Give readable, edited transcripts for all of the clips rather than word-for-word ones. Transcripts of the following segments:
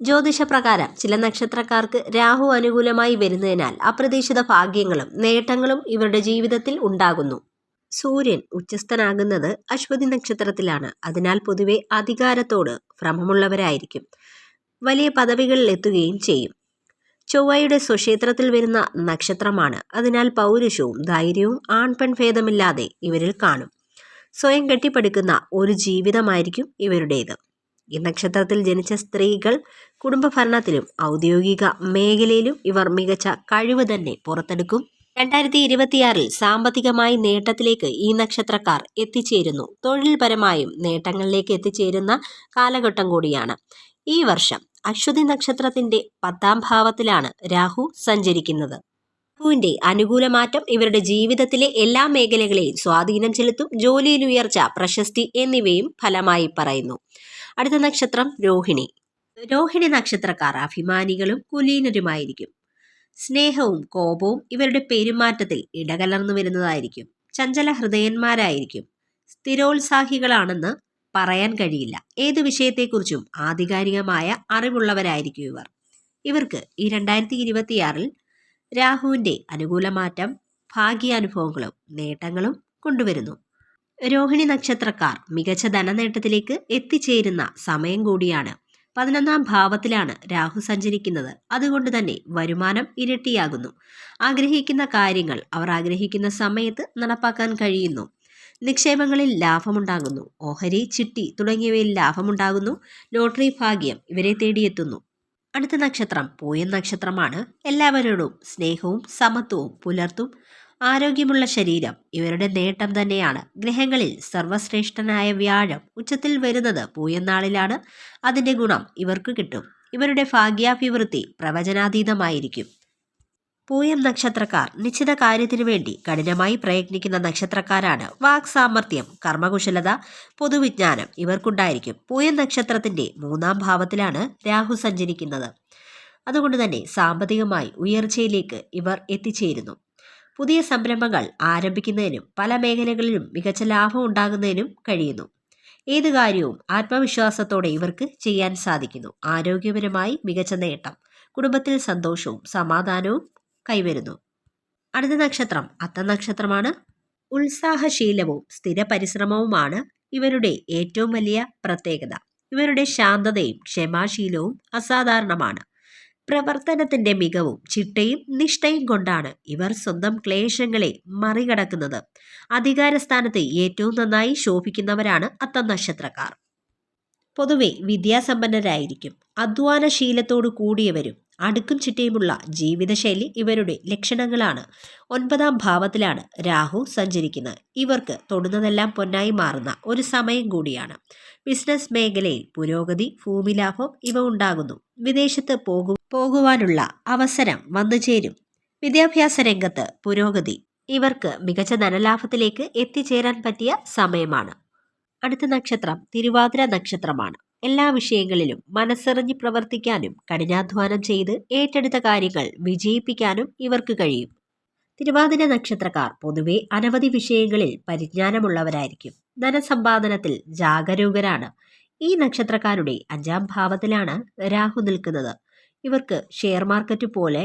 ജ്യോതിഷപ്രകാരം ചില നക്ഷത്രക്കാർക്ക് രാഹു അനുകൂലമായി വരുന്നതിനാൽ അപ്രതീക്ഷിത ഭാഗ്യങ്ങളും നേട്ടങ്ങളും ഇവരുടെ ജീവിതത്തിൽ ഉണ്ടാകുന്നു. സൂര്യൻ ഉച്ചസ്ഥനാകുന്നത് അശ്വതി നക്ഷത്രത്തിലാണ്. അതിനാൽ പൊതുവെ അധികാരത്തോട് ഭ്രമമുള്ളവരായിരിക്കും. വലിയ പദവികളിൽ എത്തുകയും ചെയ്യും. ചൊവ്വയുടെ സ്വക്ഷേത്രത്തിൽ വരുന്ന നക്ഷത്രമാണ്. അതിനാൽ പൗരുഷവും ധൈര്യവും ആൺപെൺ ഭേദമില്ലാതെ ഇവരിൽ കാണും. സ്വയം കെട്ടിപ്പടുക്കുന്ന ഒരു ജീവിതമായിരിക്കും ഇവരുടേത്. ഈ നക്ഷത്രത്തിൽ ജനിച്ച സ്ത്രീകൾ കുടുംബഭരണത്തിലും ഔദ്യോഗിക മേഖലയിലും ഇവർ മികച്ച കഴിവ് തന്നെ പുറത്തെടുക്കും. 2026 സാമ്പത്തികമായി നേട്ടത്തിലേക്ക് ഈ നക്ഷത്രക്കാർ എത്തിച്ചേരുന്നു. തൊഴിൽപരമായും നേട്ടങ്ങളിലേക്ക് എത്തിച്ചേരുന്ന കാലഘട്ടം കൂടിയാണ് ഈ വർഷം. അശ്വതി നക്ഷത്രത്തിന്റെ 10ാം ഭാവത്തിലാണ് രാഹു സഞ്ചരിക്കുന്നത്. രാഹുവിന്റെ അനുകൂല മാറ്റം ഇവരുടെ ജീവിതത്തിലെ എല്ലാ മേഖലകളെയും സ്വാധീനം ചെലുത്തും. ജോലിയിൽ ഉയർച്ച, പ്രശസ്തി എന്നിവയും ഫലമായി പറയുന്നു. അടുത്ത നക്ഷത്രം രോഹിണി. രോഹിണി നക്ഷത്രക്കാർ അഭിമാനികളും കുലീനരുമായിരിക്കും. സ്നേഹവും കോപവും ഇവരുടെ പെരുമാറ്റത്തിൽ ഇടകലർന്നു വരുന്നതായിരിക്കും. ചഞ്ചല ഹൃദയന്മാരായിരിക്കും. സ്ഥിരോത്സാഹികളാണെന്ന് പറയാൻ കഴിയില്ല. ഏതു വിഷയത്തെക്കുറിച്ചും ആധികാരികമായ അറിവുള്ളവരായിരിക്കും ഇവർ. ഇവർക്ക് ഈ 2026 രാഹുവിന്റെ അനുകൂല മാറ്റം ഭാഗ്യാനുഭവങ്ങളും നേട്ടങ്ങളും കൊണ്ടുവരുന്നു. രോഹിണി നക്ഷത്രക്കാർ മികച്ച ധനനേട്ടത്തിലേക്ക് എത്തിച്ചേരുന്ന സമയം കൂടിയാണ്. 11ാം ഭാവത്തിലാണ് രാഹു സഞ്ചരിക്കുന്നത്. അതുകൊണ്ട് തന്നെ വരുമാനം ഇരട്ടിയാകുന്നു. ആഗ്രഹിക്കുന്ന കാര്യങ്ങൾ അവർ ആഗ്രഹിക്കുന്ന സമയത്ത് നടപ്പാക്കാൻ കഴിയുന്നു. നിക്ഷേപങ്ങളിൽ ലാഭമുണ്ടാകുന്നു. ഓഹരി, ചിട്ടി തുടങ്ങിയവയിൽ ലാഭമുണ്ടാകുന്നു. ലോട്ടറി ഭാഗ്യം ഇവരെ തേടിയെത്തുന്നു. അടുത്ത നക്ഷത്രം പൂയം നക്ഷത്രമാണ്. എല്ലാവരോടും സ്നേഹവും സമത്വവും പുലർത്തും. ആരോഗ്യമുള്ള ശരീരം ഇവരുടെ നേട്ടം തന്നെയാണ്. ഗ്രഹങ്ങളിൽ സർവശ്രേഷ്ഠനായ വ്യാഴം ഉച്ചത്തിൽ വരുന്നത് പൂയം നാളിലാണ്. അതിന്റെ ഗുണം ഇവർക്ക് കിട്ടും. ഇവരുടെ ഭാഗ്യാഭിവൃദ്ധി പ്രവചനാതീതമായിരിക്കും. പൂയം നക്ഷത്രക്കാർ നിശ്ചിത കാര്യത്തിനു വേണ്ടി കഠിനമായി പ്രയത്നിക്കുന്ന നക്ഷത്രക്കാരാണ്. വാക് സാമർഥ്യം, കർമ്മകുശലത, പൊതുവിജ്ഞാനം ഇവർക്കുണ്ടായിരിക്കും. പൂയം നക്ഷത്രത്തിന്റെ 3ാം ഭാവത്തിലാണ് രാഹു സഞ്ചരിക്കുന്നത്. അതുകൊണ്ട് തന്നെ സാമ്പത്തികമായി ഉയർച്ചയിലേക്ക് ഇവർ എത്തിച്ചേരുന്നു. പുതിയ സംരംഭങ്ങൾ ആരംഭിക്കുന്നതിനും പല മേഖലകളിലും മികച്ച ലാഭം ഉണ്ടാകുന്നതിനും കഴിയുന്നു. ഏത് കാര്യവും ആത്മവിശ്വാസത്തോടെ ഇവർക്ക് ചെയ്യാൻ സാധിക്കുന്നു. ആരോഗ്യപരമായി മികച്ച നേട്ടം, കുടുംബത്തിൽ സന്തോഷവും സമാധാനവും കൈവരുന്നു. അടുത്ത നക്ഷത്രം അത്തം നക്ഷത്രമാണ്. ഉത്സാഹശീലവും സ്ഥിര പരിശ്രമവുമാണ് ഇവരുടെ ഏറ്റവും വലിയ പ്രത്യേകത. ഇവരുടെ ശാന്തതയും ക്ഷമാശീലവും അസാധാരണമാണ്. പ്രവർത്തനത്തിന്റെ മികവും ചിട്ടയും നിഷ്ഠയും കൊണ്ടാണ് ഇവർ സ്വന്തം ക്ലേശങ്ങളെ മറികടക്കുന്നത്. അധികാരസ്ഥാനത്ത് ഏറ്റവും നന്നായി ശോഭിക്കുന്നവരാണ് അത്തം നക്ഷത്രക്കാർ. പൊതുവെ വിദ്യാസമ്പന്നരായിരിക്കും. അധ്വാനശീലത്തോടു കൂടിയവരും അടുക്കും ചിട്ടയുമുള്ള ജീവിതശൈലി ഇവരുടെ ലക്ഷണങ്ങളാണ്. 9ാം ഭാവത്തിലാണ് രാഹു സഞ്ചരിക്കുന്നത്. ഇവർക്ക് തൊടുന്നതെല്ലാം പൊന്നായി മാറുന്ന ഒരു സമയം കൂടിയാണ്. ബിസിനസ് മേഖലയിൽ പുരോഗതി, ഭൂമിലാഭം ഇവ ഉണ്ടാകുന്നു. വിദേശത്ത് പോകുവാനുള്ള അവസരം വന്നു ചേരും. വിദ്യാഭ്യാസ രംഗത്ത് പുരോഗതി. ഇവർക്ക് മികച്ച ധനലാഭത്തിലേക്ക് എത്തിച്ചേരാൻ പറ്റിയ സമയമാണ്. അടുത്ത നക്ഷത്രം തിരുവാതിര നക്ഷത്രമാണ്. എല്ലാ വിഷയങ്ങളിലും മനസ്സറിഞ്ഞ് പ്രവർത്തിക്കാനും കഠിനാധ്വാനം ചെയ്ത് ഏറ്റെടുത്ത കാര്യങ്ങൾ വിജയിപ്പിക്കാനും ഇവർക്ക് കഴിയും. തിരുവാതിര നക്ഷത്രക്കാർ പൊതുവെ അനവധി വിഷയങ്ങളിൽ പരിജ്ഞാനമുള്ളവരായിരിക്കും. ധനസമ്പാദനത്തിൽ ജാഗരൂകരാണ്. ഈ നക്ഷത്രക്കാരുടെ 5ാം ഭാവത്തിലാണ് രാഹു നിൽക്കുന്നത്. ഇവർക്ക് ഷെയർ മാർക്കറ്റ് പോലെ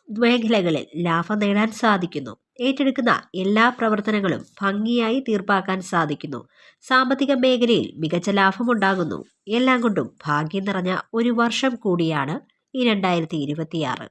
മേഖലകളിൽ ലാഭം നേടാൻ സാധിക്കുന്നു. ഏറ്റെടുക്കുന്ന എല്ലാ പ്രവർത്തനങ്ങളും ഭംഗിയായി തീർപ്പാക്കാൻ സാധിക്കുന്നു. സാമ്പത്തിക മേഖലയിൽ മികച്ച ലാഭമുണ്ടാകുന്നു. എല്ലാം കൊണ്ടും ഭാഗ്യം നിറഞ്ഞ ഒരു വർഷം കൂടിയാണ് ഈ 2026.